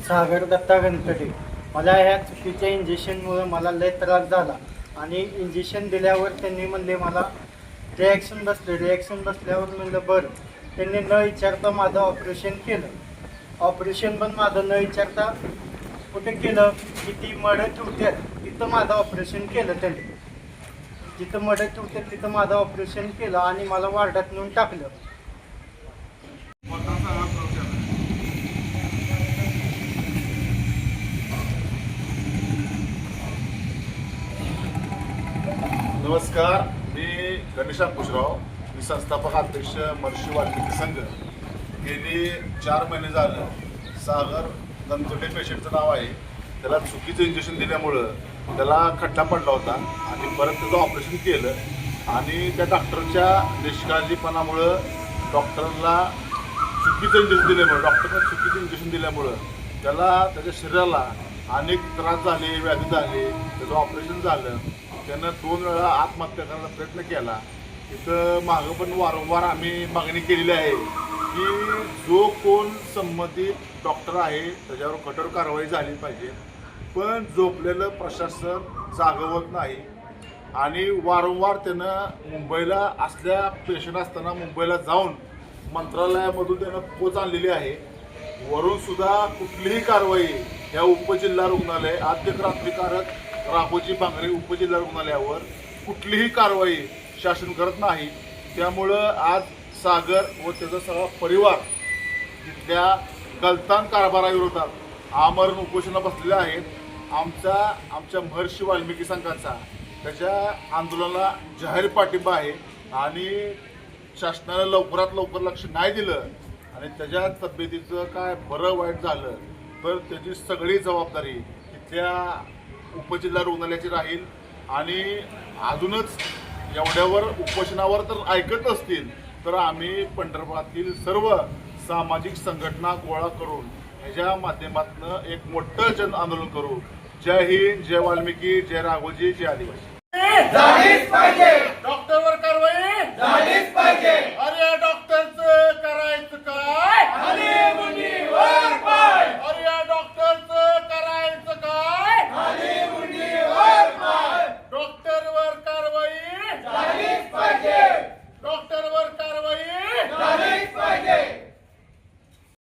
सागर दत्ता गणपती. मला ह्या चुकीच्या इंजेक्शनमुळे मला लय त्रास झाला आणि इंजेक्शन दिल्यावर त्यांनी म्हणले मला रिॲक्शन बसल्यावर म्हणलं बरं. त्यांनी न विचारता माझं ऑपरेशन केलं. ऑपरेशन पण माझं न विचारता कुठे केलं, किती मडं ठेवतात तिथं माझं ऑपरेशन केलं त्यांनी. जिथं मडं ठेवतात तिथं माझं ऑपरेशन केलं आणि मला वार्डात नेऊन टाकलं. नमस्कार, मी गणेश अंकुशराव. मी संस्थापक अध्यक्ष महर्षी वाल्मिकी संघ. गेली 4 महिने झालं सागर दंतोटे पेशंटचं नाव आहे. त्याला चुकीचं इंजेक्शन दिल्यामुळं त्याला खड्डा पडला होता आणि परत त्याचं ऑपरेशन केलं आणि त्या डॉक्टरच्या निष्काळजीपणामुळं डॉक्टरला चुकीचं इंजेक्शन दिल्यामुळं त्याला त्याच्या शरीराला अनेक त्रास झाले, व्याधी झाले, त्याचं ऑपरेशन झालं. त्यानं 2 वेळा आत्महत्या करण्याचा प्रयत्न केला. तिथं मागं पण वारंवार आम्ही मागणी केलेली आहे की जो कोण संबंधित डॉक्टर आहे त्याच्यावर कठोर कारवाई झाली पाहिजे. पण झोपलेलं प्रशासन जागवत नाही आणि वारंवार त्यानं मुंबईला असल्या पेशंट असताना मुंबईला जाऊन मंत्रालयामधून त्यानं पोच आणलेली आहे. वरून सुद्धा कुठलीही कारवाई या उपजिल्हा रुग्णालय आद्य क्रांतिकारक राघोजी बांगरे उपजिल्हा रुग्णालयावर कुठलीही कारवाई शासन करत नाही. त्यामुळं आज सागर व त्याचा सगळा परिवार तिथल्या गलतान कारभाराविरोधात आमरण उपोषणाला बसलेले आहेत. आमच्या महर्षी वाल्मिकी संघाचा त्याच्या आंदोलनाला जाहीर पाठिंबा आहे आणि शासनानं लवकरात लवकर लक्ष नाही दिलं आणि त्याच्या तब्येतीचं काय बरं वाईट झालं तर त्याची सगळी जबाबदारी तिथल्या उपजिल्हा रुग्णालयाची राहील. आणि अजूनच एवढ्यावर उपोषणावर तर ऐकत असतील तर आम्ही पंढरपुरातील सर्व सामाजिक संघटना गोळा करून ह्याच्या माध्यमातून एक मोठं जन आंदोलन करू. जय हिंद, जय वाल्मिकी, जय राघोजी, जय आदिवासी.